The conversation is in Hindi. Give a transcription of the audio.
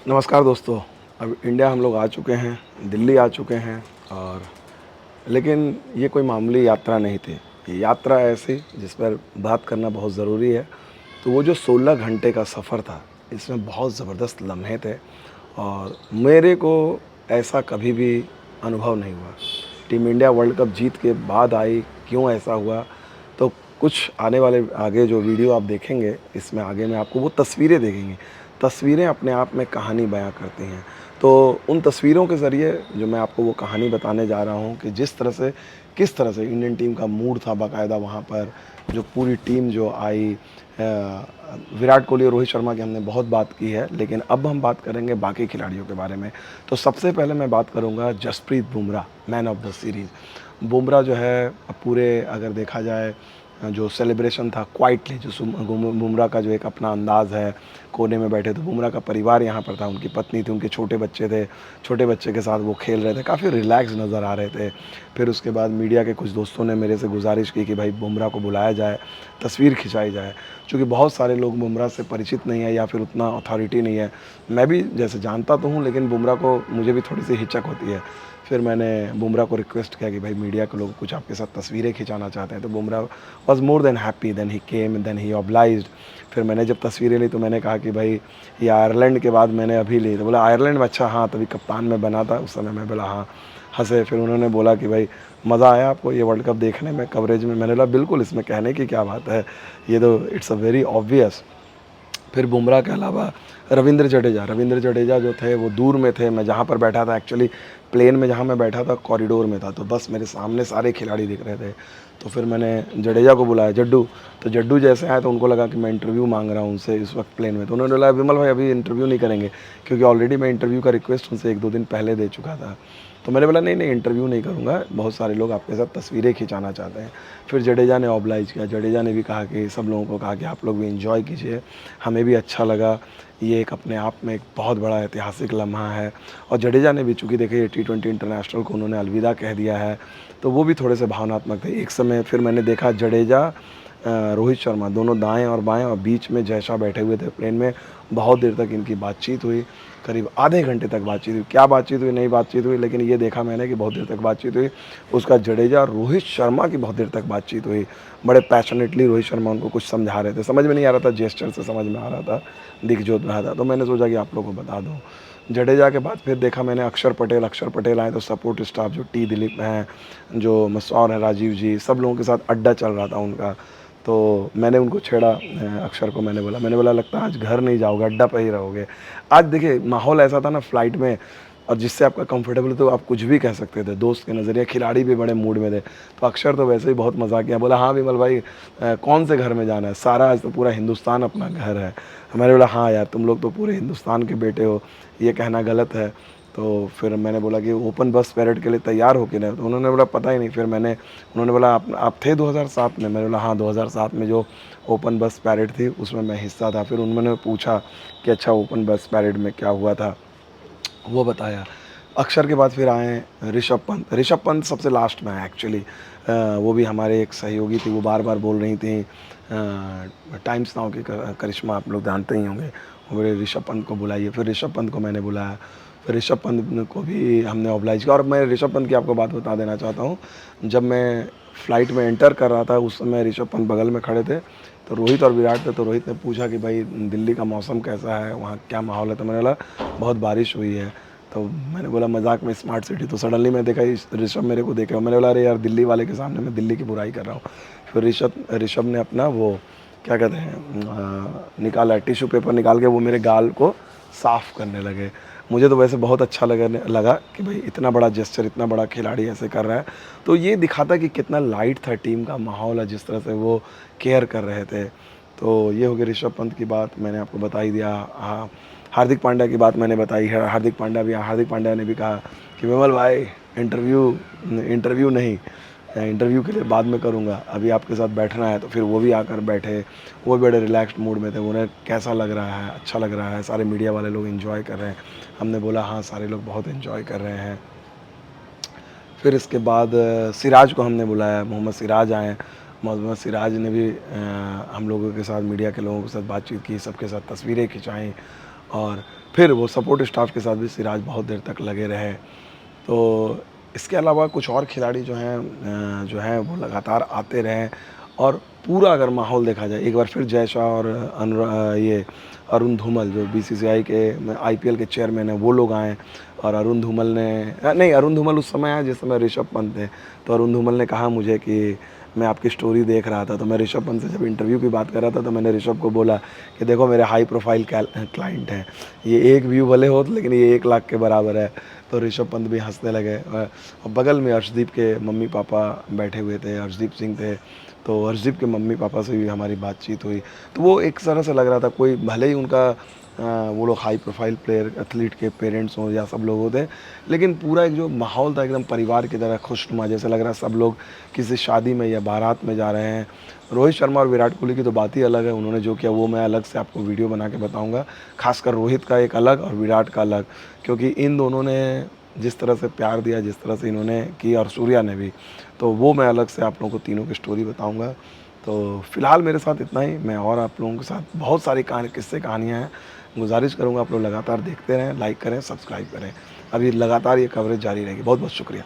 नमस्कार दोस्तों। अब इंडिया हम लोग आ चुके हैं, दिल्ली आ चुके हैं और लेकिन ये कोई मामूली यात्रा नहीं थी। ये यात्रा ऐसी जिस पर बात करना बहुत ज़रूरी है। तो वो जो 16 घंटे का सफ़र था, इसमें बहुत ज़बरदस्त लम्हे थे और मेरे को ऐसा कभी भी अनुभव नहीं हुआ। टीम इंडिया वर्ल्ड कप जीत के बाद आई, क्यों ऐसा हुआ? तो कुछ आने वाले आगे जो वीडियो आप देखेंगे, इसमें आगे में आपको वो तस्वीरें दिखेंगी। तस्वीरें अपने आप में कहानी बयाँ करती हैं। तो उन तस्वीरों के ज़रिए जो मैं आपको वो कहानी बताने जा रहा हूँ कि जिस तरह से किस तरह से इंडियन टीम का मूड था बाकायदा वहाँ पर, जो पूरी टीम जो आई। विराट कोहली और रोहित शर्मा की हमने बहुत बात की है, लेकिन अब हम बात करेंगे बाकी खिलाड़ियों के बारे में। तो सबसे पहले मैं बात करूँगा Jasprit Bumrah, man of the series. Bumrah जो है पूरे अगर देखा जाए जो सेलिब्रेशन था क्वाइटली, जो बुमराह का जो एक अपना अंदाज़ है, कोने में बैठे। तो बुमराह का परिवार यहाँ पर था, उनकी पत्नी थी, उनके छोटे बच्चे थे, छोटे बच्चे के साथ वो खेल रहे थे, काफ़ी रिलैक्स नज़र आ रहे थे। फिर उसके बाद मीडिया के कुछ दोस्तों ने मेरे से गुजारिश की कि भाई बुमराह को बुलाया जाए, तस्वीर खिंचाई जाए। चूँकि बहुत सारे लोग बुमराह से परिचित नहीं है या फिर उतना अथॉरिटी नहीं है। मैं भी जैसे जानता तो हूँ, लेकिन बुमराह को मुझे भी थोड़ी सी हिचक होती है। फिर मैंने बुमराह को रिक्वेस्ट किया कि भाई मीडिया के लोग कुछ आपके साथ तस्वीरें खिंचाना चाहते हैं। तो Bumrah was more than happy, then he came, then he obliged. फिर मैंने जब तस्वीरें ली तो मैंने कहा कि भाई ये आयरलैंड के बाद मैंने अभी ली। तो बोला आयरलैंड में? अच्छा हाँ, तभी कप्तान में बना था उस समय। मैं बोला हाँ। हँसे। फिर उन्होंने बोला कि भाई मज़ा आया आपको ये वर्ल्ड कप देखने में, कवरेज में? मैंने बोला बिल्कुल, इसमें कहने की क्या बात है, ये तो इट्स अ वेरी ऑब्वियस। फिर बुमराह के अलावा रविंद्र जडेजा जो थे वो दूर में थे। मैं जहाँ पर बैठा था, एक्चुअली प्लेन में जहाँ मैं बैठा था कॉरिडोर में था, तो बस मेरे सामने सारे खिलाड़ी दिख रहे थे। तो फिर मैंने जडेजा को बुलाया, जड्डू। तो जड्डू जैसे आए तो उनको लगा कि मैं इंटरव्यू मांग रहा हूँ उनसे इस वक्त प्लेन में। तो उन्होंने बोला विमल भाई अभी इंटरव्यू नहीं करेंगे, क्योंकि ऑलरेडी मैं इंटरव्यू का रिक्वेस्ट उनसे 1-2 दिन पहले दे चुका था। तो मैंने बोला नहीं इंटरव्यू नहीं करूँगा, बहुत सारे लोग आपके साथ तस्वीरें खिंचाना चाहते हैं। फिर जडेजा ने ऑब्लाइज किया। जडेजा ने भी कहा कि सब लोगों को कहा कि आप लोग भी इंजॉय कीजिए, हमें भी अच्छा लगा। ये एक अपने आप में एक बहुत बड़ा ऐतिहासिक लम्हा है। और जडेजा ने भी, चूँकि देखिए T20 इंटरनेशनल को उन्होंने अलविदा कह दिया है, तो वो भी थोड़े से भावनात्मक थे। एक समय फिर मैंने देखा जडेजा, रोहित शर्मा दोनों दाएँ और बाएँ, और बीच में जयशाह बैठे हुए थे प्लेन में। बहुत देर तक इनकी बातचीत हुई, करीब आधे घंटे तक बातचीत हुई। क्या बातचीत हुई, नहीं बातचीत हुई, लेकिन ये देखा मैंने कि बहुत देर तक बातचीत हुई। उसका जडेजा और रोहित शर्मा की बहुत देर तक बातचीत हुई। बड़े पैशनेटली रोहित शर्मा उनको कुछ समझा रहे थे, समझ में नहीं आ रहा था, जेस्चर से समझ में आ रहा था, दिख जो रहा था। तो मैंने सोचा कि आप लोगों को बता दूँ। जडेजा के बाद फिर देखा मैंने अक्षर पटेल आए, तो सपोर्ट स्टाफ जो टी दिलीप हैं, जो मसौर हैं, राजीव जी, सब लोगों के साथ अड्डा चल रहा था उनका। तो मैंने उनको छेड़ा, अक्षर को मैंने बोला लगता है आज घर नहीं जाओगे, अड्डा पे ही रहोगे। आज देखिए माहौल ऐसा था ना फ्लाइट में, और जिससे आपका कंफर्टेबल है तो आप कुछ भी कह सकते थे। दोस्त के नज़रिए खिलाड़ी भी बड़े मूड में थे। तो अक्षर तो वैसे ही बहुत मज़ाक किया, बोला हाँ विमल भाई कौन से घर में जाना है, सारा आज तो पूरा हिंदुस्तान अपना घर है। मैंने बोला हाँ यार, तुम लोग तो पूरे हिंदुस्तान के बेटे हो, ये कहना गलत है। तो फिर मैंने बोला कि ओपन बस पैरेड के लिए तैयार हो कि नहीं? तो उन्होंने बोला पता ही नहीं। फिर उन्होंने बोला आप थे 2007 में? मैंने बोला हाँ, 2007 में जो ओपन बस पैरेड थी उसमें मैं हिस्सा था। फिर उन्होंने पूछा कि अच्छा ओपन बस पैरेड में क्या हुआ था, वो बताया। अक्षर के बाद फिर आए ऋषभ पंत सबसे लास्ट में आए एक्चुअली। वो भी हमारे एक सहयोगी थी, वो बार बार बोल रही थी, टाइम्स नाउ की करिश्मा आप लोग जानते ही होंगे, वो बोले ऋषभ पंत को बुलाइए। फिर ऋषभ पंत को मैंने बुलाया। फिर ऋषभ पंत को भी हमने ऑब्लाइज किया। और मैं ऋषभ पंत की आपको बात बता देना चाहता हूँ, जब मैं फ़्लाइट में एंटर कर रहा था उस समय ऋषभ पंत बगल में खड़े थे। तो रोहित और विराट थे, तो रोहित ने पूछा कि भाई दिल्ली का मौसम कैसा है, वहाँ क्या माहौल है? तो मैंने बोला बहुत बारिश हुई है। तो मैंने बोला मजाक में स्मार्ट सिटी। तो सडनली मैं देखा ऋषभ मेरे को देख रहा हूँ। मैंने बोला अरे यार, दिल्ली वाले के सामने मैं दिल्ली की बुराई कर रहा हूँ। फिर ऋषभ ने अपना वो क्या कहते हैं निकाला, टिश्यू पेपर निकाल के वो मेरे गाल को साफ़ करने लगे। मुझे तो वैसे बहुत अच्छा लगा कि भाई इतना बड़ा जेस्चर, इतना बड़ा खिलाड़ी ऐसे कर रहा है। तो ये दिखाता कि कितना लाइट था टीम का माहौल है, जिस तरह से वो केयर कर रहे थे। तो ये हो गई ऋषभ पंत की बात, मैंने आपको बता ही दिया। हाँ, हार्दिक पांड्या की बात मैंने बताई है। हार्दिक पांड्या ने भी कहा कि विमल भाई इंटरव्यू नहीं, इंटरव्यू के लिए बाद में करूँगा, अभी आपके साथ बैठना है। तो फिर वो भी आकर बैठे, वो बड़े रिलैक्स्ड मूड में थे। उन्हें कैसा लग रहा है, अच्छा लग रहा है, सारे मीडिया वाले लोग एंजॉय कर रहे हैं? हमने बोला हाँ, सारे लोग बहुत एंजॉय कर रहे हैं। फिर इसके बाद सिराज को हमने बुलाया, मोहम्मद सिराज आए। मोहम्मद सिराज ने भी हम लोगों के साथ, मीडिया के लोगों के साथ बातचीत की, सबके साथ तस्वीरें खिंचाई। और फिर वो सपोर्ट स्टाफ के साथ भी सिराज बहुत देर तक लगे रहे। तो इसके अलावा कुछ और खिलाड़ी जो हैं वो लगातार आते रहे और पूरा अगर माहौल देखा जाए, एक बार फिर जय शाह और ये अरुण धूमल जो बीसीसीआई के आईपीएल के चेयरमैन हैं, वो लोग आए और अरुण धूमल ने नहीं, अरुण धूमल उस समय आए जिस समय ऋषभ पंत थे। तो अरुण धूमल ने कहा मुझे कि मैं आपकी स्टोरी देख रहा था, तो मैं ऋषभ पंत से जब इंटरव्यू की बात कर रहा था तो मैंने ऋषभ को बोला कि देखो मेरे हाई प्रोफाइल क्लाइंट हैं, ये एक व्यू भले हो लेकिन ये 1 लाख के बराबर है। तो ऋषभ पंत भी हंसने लगे और बगल में अर्शदीप के मम्मी पापा बैठे हुए थे, अर्शदीप सिंह थे। तो अर्शदीप के मम्मी पापा से भी हमारी बातचीत हुई। तो वो एक तरह से लग रहा था कोई भले ही उनका वो लोग हाई प्रोफाइल प्लेयर एथलीट के पेरेंट्स हों या सब लोग होते, लेकिन पूरा एक जो माहौल था एकदम परिवार की तरह खुशनुमा, जैसे लग रहा है सब लोग किसी शादी में या बारात में जा रहे हैं। रोहित शर्मा और विराट कोहली की तो बात ही अलग है, उन्होंने जो किया वो मैं अलग से आपको वीडियो बना के बताऊंगा। खासकर रोहित का एक अलग और विराट का अलग, क्योंकि इन दोनों ने जिस तरह से प्यार दिया, जिस तरह से इन्होंने की, और सूर्या ने भी, तो वो मैं अलग से आप लोगों को तीनों की स्टोरी बताऊंगा। तो फिलहाल मेरे साथ इतना ही। मैं और आप लोगों के साथ बहुत सारी किस्से कहानियाँ हैं। गुजारिश करूँगा आप लोग लगातार देखते रहें, लाइक करें, सब्सक्राइब करें। अभी लगातार ये कवरेज जारी रहेगी। बहुत बहुत शुक्रिया।